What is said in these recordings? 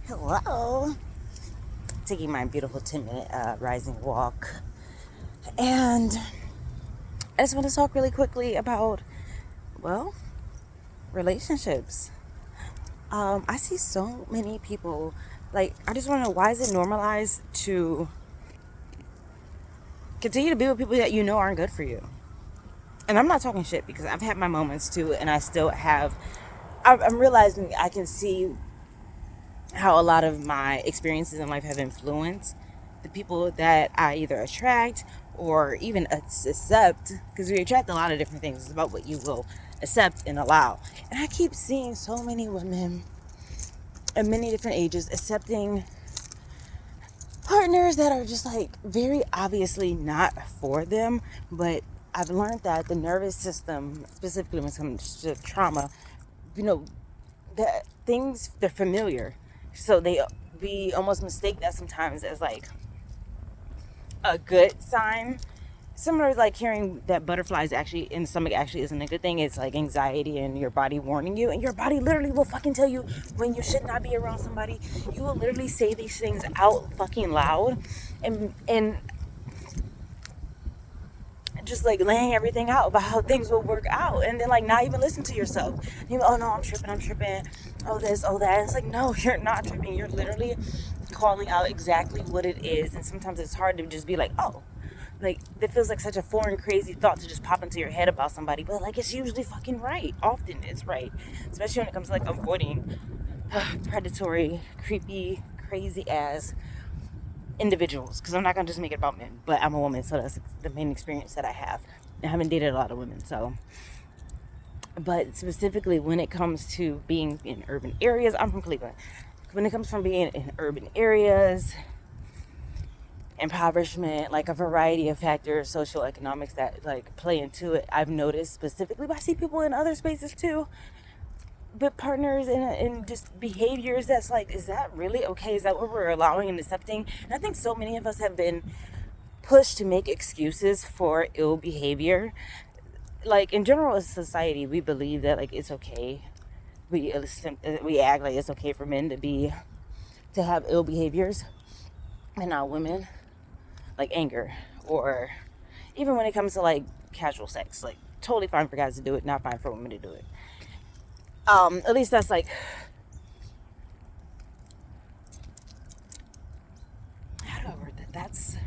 Hello. Taking my beautiful 10-minute rising walk. And I just want to talk really quickly about, well, relationships. I see so many people, like, I just want to know, why is it normalized to continue to be with people that you know aren't good for you? And I'm not talking shit because I've had my moments too, and I still have. I'm realizing I can see how a lot of my experiences in life have influenced the people that I either attract or even accept, because we attract a lot of different things. It's about what you will accept and allow. And I keep seeing so many women at many different ages accepting partners that are just like very obviously not for them. But I've learned that the nervous system, specifically when it comes to trauma, you know, that things, they're familiar, so we almost mistake that sometimes as like a good sign. Similar to like hearing that butterflies actually in the stomach actually isn't a good thing. It's like anxiety and your body warning you, and your body literally will fucking tell you when you should not be around somebody. You will literally say these things out fucking loud, and just like laying everything out about how things will work out, and then like not even listen to yourself. Oh no, I'm tripping, oh this, oh that. It's like, no, you're not tripping. You're literally calling out exactly what it is. And sometimes it's hard to just be like, oh, like it feels like such a foreign crazy thought to just pop into your head about somebody, but like it's usually fucking right. Often it's right, especially when it comes to like avoiding predatory, creepy, crazy ass individuals, because I'm not gonna just make it about men, but I'm a woman, so that's the main experience that I have. I haven't dated a lot of women, so. But specifically when it comes to being in urban areas, I'm from Cleveland. When it comes from being in urban areas, impoverishment, like a variety of factors, social economics that like play into it, I've noticed specifically, but I see people in other spaces too, but partners in just behaviors that's like, is that really okay? Is that what we're allowing and accepting? And I think so many of us have been pushed to make excuses for ill behavior. Like in general as society, we believe that like it's okay. We act like it's okay for men to have ill behaviors, and not women, like anger, or even when it comes to like casual sex, like totally fine for guys to do it, not fine for women to do it. At least that's like, how do I word that? That's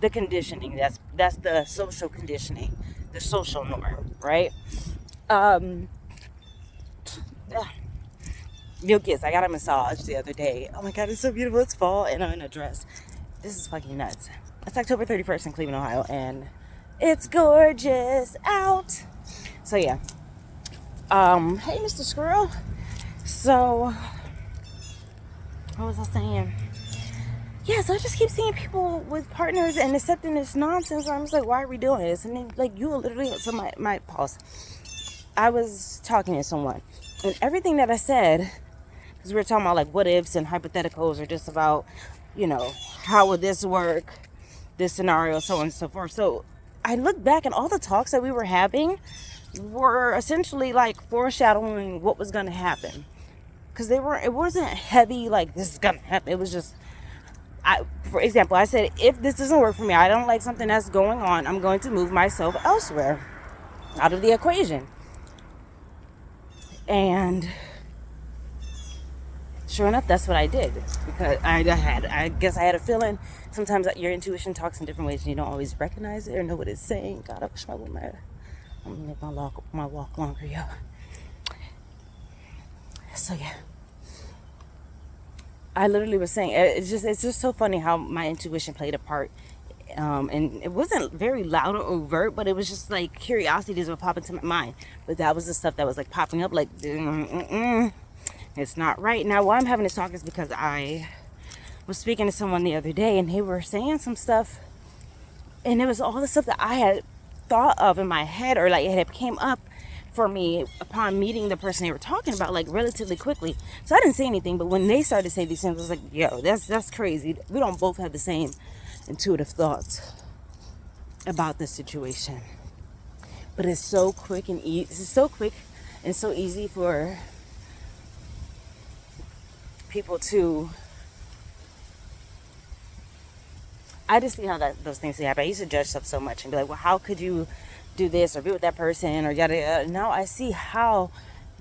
the conditioning. That's the social conditioning, the social norm, right? Um, Meal Kiss. I got a massage the other day. Oh my god, it's so beautiful. It's fall and I'm in a dress. This is fucking nuts. It's October 31st in Cleveland, Ohio, and it's gorgeous out. So yeah. Hey, Mr. Squirrel. So, what was I saying? Yeah, so I just keep seeing people with partners and accepting this nonsense. I'm just like, why are we doing this? And then, like, you literally, so my pause. I was talking to someone, and everything that I said, because we were talking about like what ifs and hypotheticals, are just about, how would this work, this scenario, so on and so forth. So I looked back, and all the talks that we were having were essentially like foreshadowing what was going to happen, because it wasn't heavy like this is going to happen. It was just, for example, I said, if this doesn't work for me, I don't like something that's going on, I'm going to move myself elsewhere, out of the equation. And sure enough, that's what I did, because I guess I had a feeling. Sometimes your intuition talks in different ways and you don't always recognize it or know what it's saying. God, I wish my woman, I'm gonna make my walk longer, yo. So yeah, I literally was saying, it's just so funny how my intuition played a part. And it wasn't very loud or overt, but it was just like curiosities would pop into my mind. But that was the stuff that was like popping up, like, it's not right. Now, why I'm having this talk is because I was speaking to someone the other day, and they were saying some stuff, and it was all the stuff that I had thought of in my head, or like it had came up for me upon meeting the person they were talking about, like relatively quickly. So I didn't say anything, but when they started to say these things, I was like, yo, that's crazy. We don't both have the same intuitive thoughts about this situation. But it's so quick and easy. It's so quick and so easy for people to, I just see how those things happen. I used to judge stuff so much and be like, well, how could you do this or be with that person or yada yada. Now I see how,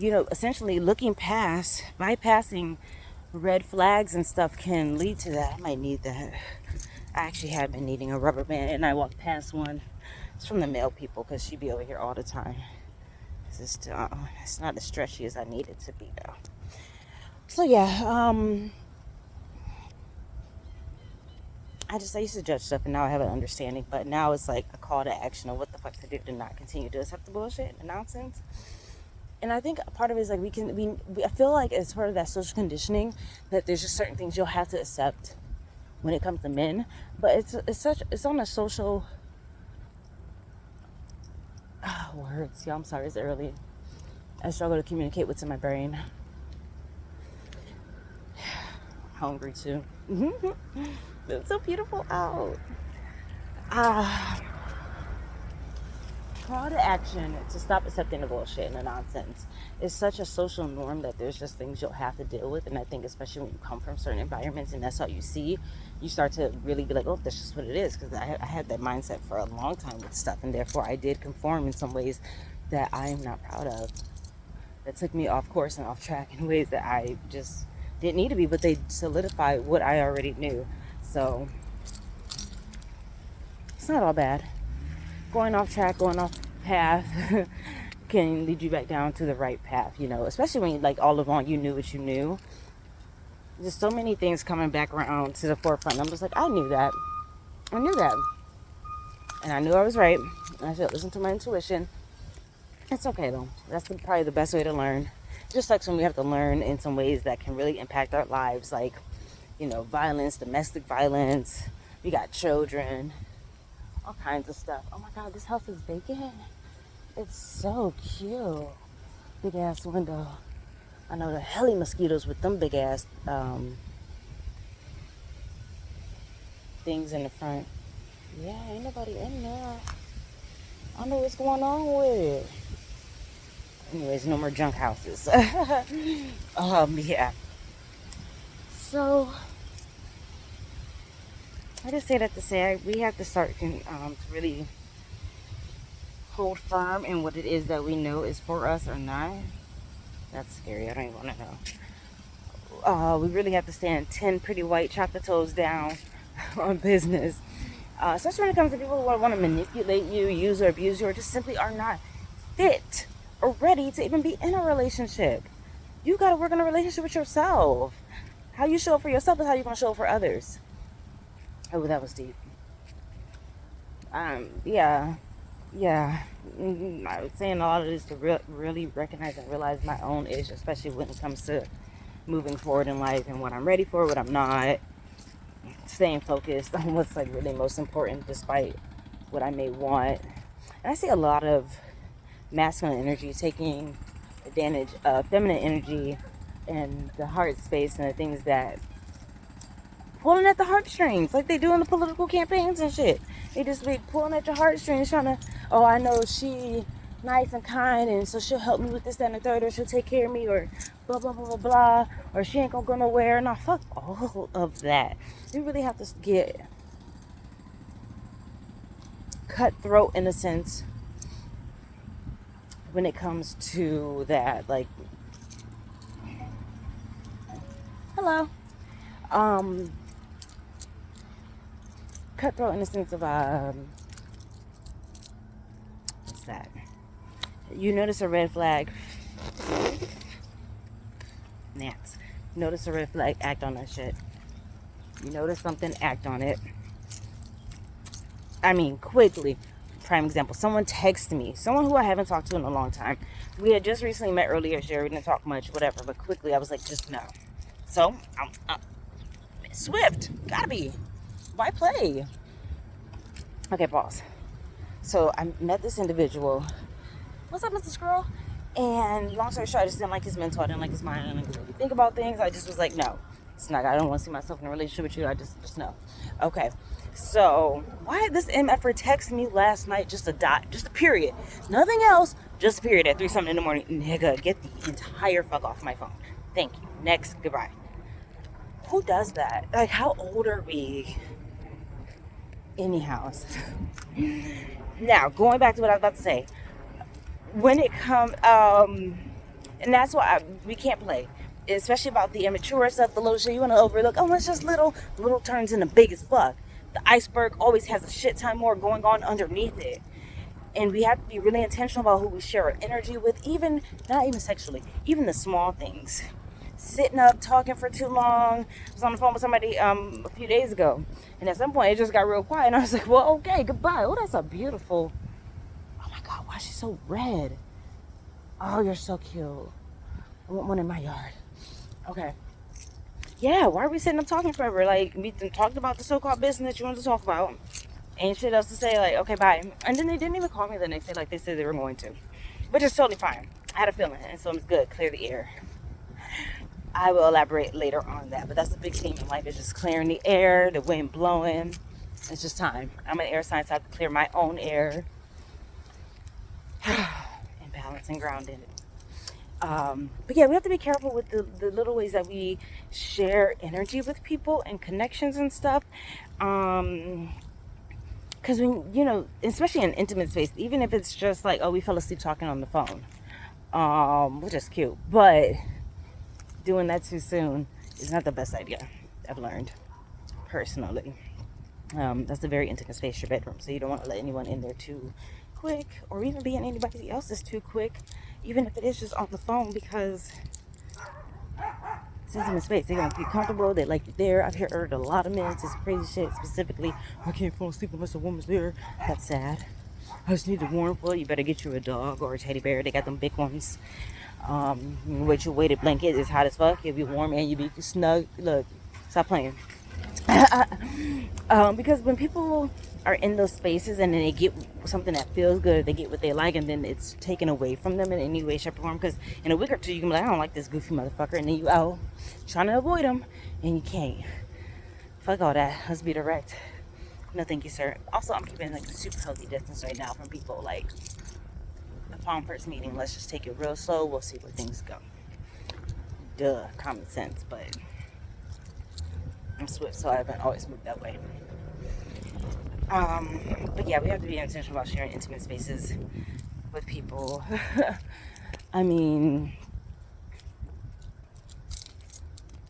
essentially looking past, bypassing red flags and stuff can lead to that. I might need that. I actually have been needing a rubber band, and I walked past one. It's from the mail people because she be over here all the time. It's not as stretchy as I need it to be though. So yeah, I used to judge stuff, and now I have an understanding. But now it's like a call to action of what the fuck to do to not continue to accept the bullshit and nonsense. And I think part of it is like I feel like it's part of that social conditioning that there's just certain things you'll have to accept when it comes to men. But it's on a social words. Yeah, I'm sorry, it's early. I struggle to communicate what's in my brain. Hungry too. It's so beautiful out. Call to action to stop accepting the bullshit and the nonsense is such a social norm that there's just things you'll have to deal with. And I think especially when you come from certain environments and that's all you see, you start to really be like, oh, that's just what it is. Because I had that mindset for a long time with stuff, and therefore I did conform in some ways that I am not proud of. That took me off course and off track in ways that I just didn't need to be, but they solidified what I already knew. So it's not all bad. Going off track, going off path can lead you back down to the right path, especially when like all along you knew what you knew. There's so many things coming back around to the forefront. I'm just like, I knew that. And I knew I was right. And I should listen to my intuition. It's okay though. That's probably the best way to learn. It just sucks when we have to learn in some ways that can really impact our lives, like, violence, domestic violence. We got children, all kinds of stuff. Oh my God, this house is vacant. It's so cute. Big ass window. I know the helly mosquitoes with them big ass things in the front. Yeah, ain't nobody in there. I don't know what's going on with it. Anyways, no more junk houses. Yeah. So I just say that to say we have to start to really hold firm in what it is that we know is for us or not. That's scary. I don't even want to know. We really have to stand 10 pretty white chocolate toes down on business. Especially when it comes to people who want to manipulate you, use or abuse you, or just simply are not fit or ready to even be in a relationship. You got to work on a relationship with yourself. How you show up for yourself is how you're going to show up for others. Oh, that was deep. Yeah. I was saying a lot of this to really recognize and realize my own issue, especially when it comes to moving forward in life and what I'm ready for, what I'm not. Staying focused on what's like really most important despite what I may want. And I see a lot of masculine energy taking advantage of feminine energy and the heart space and the things that pulling at the heartstrings like they do in the political campaigns and shit. They just be pulling at your heartstrings trying to, oh, I know she nice and kind and so she'll help me with this, that, and the third, or she'll take care of me, or blah, blah, blah, blah, blah, or she ain't gonna go nowhere. Nah, fuck all of that. You really have to get cutthroat in a sense when it comes to that, like, hello. Cutthroat in the sense of, what's that? You notice a red flag. Nats. Notice a red flag, act on that shit. You notice something, act on it. I mean, quickly. Prime example, someone texted me, someone who I haven't talked to in a long time. We had just recently met earlier, Sherry, we didn't talk much, whatever, but quickly I was like, just no. So, I'm swift, gotta be. Why play? Okay, pause. So I met this individual. What's up, Mr. Squirrel? And long story short, I just didn't like his mental, I didn't like his mind, I didn't really think about things. I just was like, no, it's not. I don't want to see myself in a relationship with you. I just no. Okay. So why did this MFer text me last night? Just a dot, just a period, nothing else, just a period at 3 something in the morning. Nigga, get the entire fuck off my phone. Thank you. Next, goodbye. Who does that? Like, how old are we? Anyhow. Now, going back to what I was about to say. When it comes, and that's why we can't play. Especially about the immature stuff, the little shit you want to overlook. Oh, it's just little. Little turns into big as fuck. The iceberg always has a shit ton more going on underneath it. And we have to be really intentional about who we share our energy with, even, not even sexually, even the small things. Sitting up, talking for too long. I was on the phone with somebody a few days ago. And at some point, it just got real quiet. And I was like, well, okay, goodbye. Oh, that's a beautiful... Oh my God, why is she so red? Oh, you're so cute. I want one in my yard. Okay. Yeah, why are we sitting up talking forever? Like, we talked about the so-called business that you wanted to talk about. Ain't shit else to say, like, okay, bye. And then they didn't even call me the next day like they said they were going to. Which is totally fine. I had a feeling, and so it's good. Clear the air. I will elaborate later on that, but that's the big theme in life, is just clearing the air, the wind blowing. It's just time. I'm an air sign, so I have to clear my own air. And balance and ground in it. But yeah, we have to be careful with the little ways that we share energy with people and connections and stuff. Because when, you know, especially in intimate space, even if it's just like, oh, we fell asleep talking on the phone, which is cute, but doing that too soon is not the best idea, I've learned personally. That's a very intimate space, your bedroom, so you don't want to let anyone in there too quick, or even be in anybody else's too quick, even if it is just on the phone, because it's intimate space. They want to be comfortable. They like you there. I've heard a lot of men say crazy shit, specifically, I can't fall asleep unless a woman's there. That's sad. I just need the warmth. Well, you better get you a dog or a teddy bear. They got them big ones. With your weighted blanket, it's hot as fuck. You'll be warm and you'll be snug. Look, stop playing. Because when people are in those spaces and then they get something that feels good, they get what they like, and then it's taken away from them in any way, shape, or form. Because in a week or two, you can be like, I don't like this goofy motherfucker, and then you out trying to avoid him, and you can't. Fuck all that. Let's be direct. No, thank you, sir. Also, I'm keeping like a super healthy distance right now from people. Like, upon first meeting, let's just take it real slow. We'll see where things go. Duh, common sense, but I'm swift, so I haven't always moved that way. But yeah, we have to be intentional about sharing intimate spaces with people. I mean,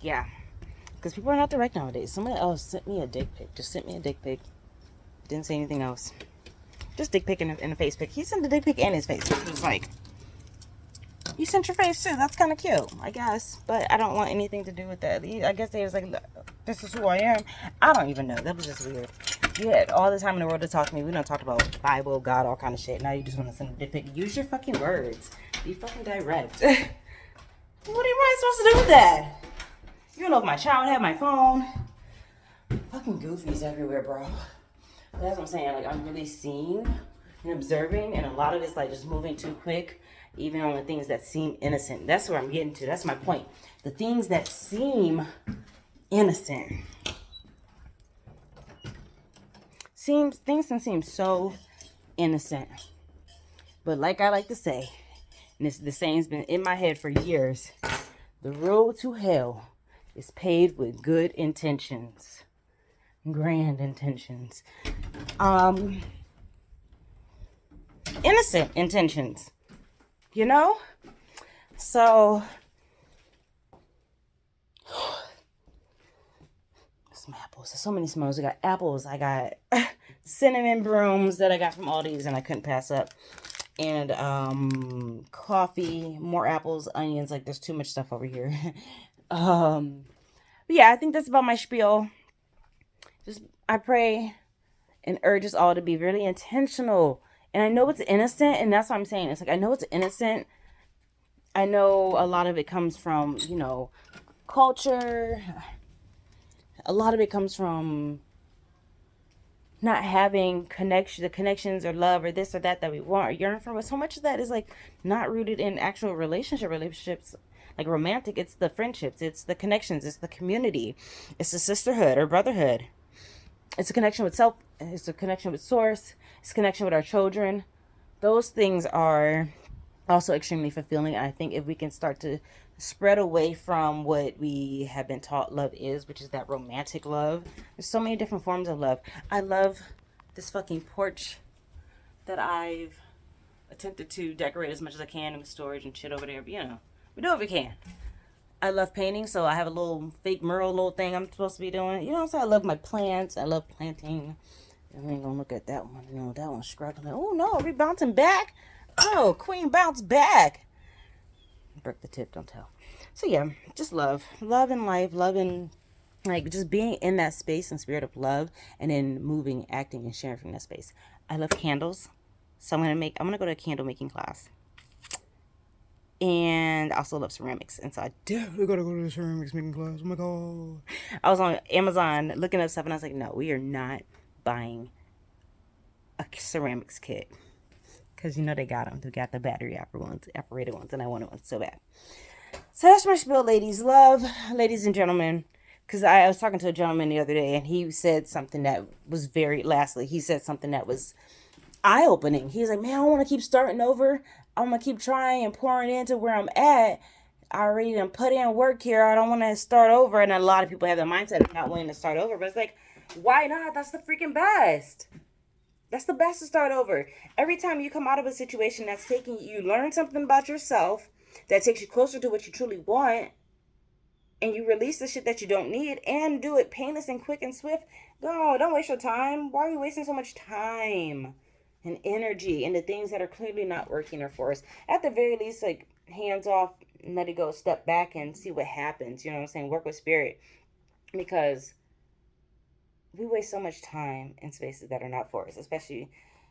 yeah, because people are not direct nowadays. Somebody else sent me a dick pic. Just sent me a dick pic. Didn't say anything else. Just dick pic and a face pic. He sent the dick pic and his face. It was like, you sent your face too. That's kind of cute, I guess. But I don't want anything to do with that. I guess they was like, this is who I am. I don't even know. That was just weird. You had all the time in the world to talk to me. We don't talk about Bible, God, all kind of shit. Now you just want to send a dick pic. Use your fucking words. Be fucking direct. What am I supposed to do with that? You don't know if my child had my phone. Fucking goofies everywhere, bro. But that's what I'm saying. Like, I'm really seeing and observing, and a lot of it's like just moving too quick, even on the things that seem innocent. That's where I'm getting to. That's my point. The things that seem innocent. Things can seem so innocent. But like I like to say, and the saying's been in my head for years, the road to hell is paved with good intentions. Grand intentions. Innocent intentions. You know? So, some apples. There's so many smells. I got apples. I got cinnamon brooms that I got from Aldi's and I couldn't pass up. And coffee, more apples, onions. Like, there's too much stuff over here. But yeah, I think that's about my spiel. Just, I pray and urge us all to be really intentional. And I know it's innocent, and that's what I'm saying. It's like, I know it's innocent. I know a lot of it comes from, you know, culture. A lot of it comes from not having the connections or love or this or that we want or yearn for. But so much of that is like not rooted in actual relationships, like romantic. It's the friendships, it's the connections, it's the community, it's the sisterhood or brotherhood. It's a connection with self, it's a connection with source, it's a connection with our children. Those things are Also extremely fulfilling. I think if we can start to spread away from what we have been taught love is, which is that romantic love. There's so many different forms of love. I love this fucking porch that I've attempted to decorate as much as I can with storage and shit over there. But, you know, we do what we can. I love painting, so I have a little fake mural little thing I'm supposed to be doing. You know what I'm saying? I love my plants. I love planting. We ain't gonna look at that one. You know, that one's struggling. Oh no, are we bouncing back? Oh, queen bounce back. Broke the tip, don't tell. So yeah, just love. Love in life, love in like just being in that space and spirit of love, and then moving, acting, and sharing from that space. I love candles. So I'm gonna go to a candle making class. And I also love ceramics. And so I definitely gotta go to the ceramics making class. Oh my god. I was on Amazon looking up stuff and I was like, no, we are not buying a ceramics kit. Because you know they got them. They got the battery operated ones, and I wanted one so bad. So that's my spiel, ladies. Love, ladies and gentlemen. Because I was talking to a gentleman the other day, and he said something that was he said something that was eye-opening. He was like, man, I don't want to keep starting over. I'm going to keep trying and pouring into where I'm at. I already done put in work here. I don't want to start over. And a lot of people have the mindset of not wanting to start over. But it's like, why not? That's the freaking best. That's the best to start over. Every time you come out of a situation that's taking you learn something about yourself that takes you closer to what you truly want, and you release the shit that you don't need and do it painless and quick and swift, don't waste your time. Why are you wasting so much time and energy into things that are clearly not working or for us? At the very least, like, hands off, let it go, step back and see what happens. You know what I'm saying? Work with spirit. Because we waste so much time in spaces that are not for us, especially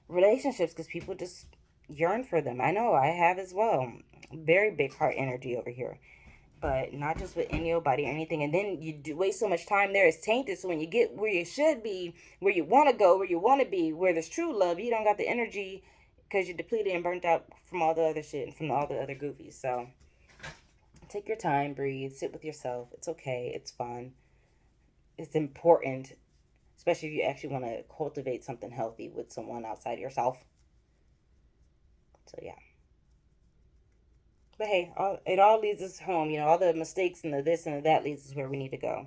relationships, because people just yearn for them. I know I have as well. Very big heart energy over here. But not just with any old body or anything. And then you do waste so much time there, it's tainted. So when you get where you should be, where you want to go, where you want to be, where there's true love, you don't got the energy because you're depleted and burnt out from all the other shit and from all the other goofies. So take your time, breathe, sit with yourself. It's okay. It's fun. It's important, especially if you actually want to cultivate something healthy with someone outside yourself. So yeah. But hey, it all leads us home. You know, all the mistakes and the this and the that leads us where we need to go.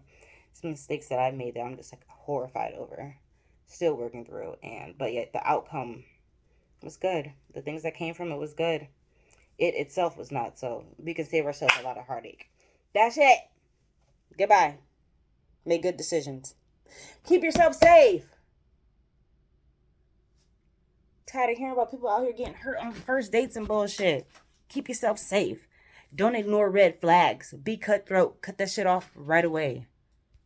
Some mistakes that I've made that I'm just like horrified over. Still working through. But yet the outcome was good. The things that came from it was good. It itself was not. So we can save ourselves a lot of heartache. That's it. Goodbye. Make good decisions. Keep yourself safe. Tired of hearing about people out here getting hurt on first dates and bullshit. Keep yourself safe. Don't ignore red flags. Be cutthroat. Cut that shit off right away.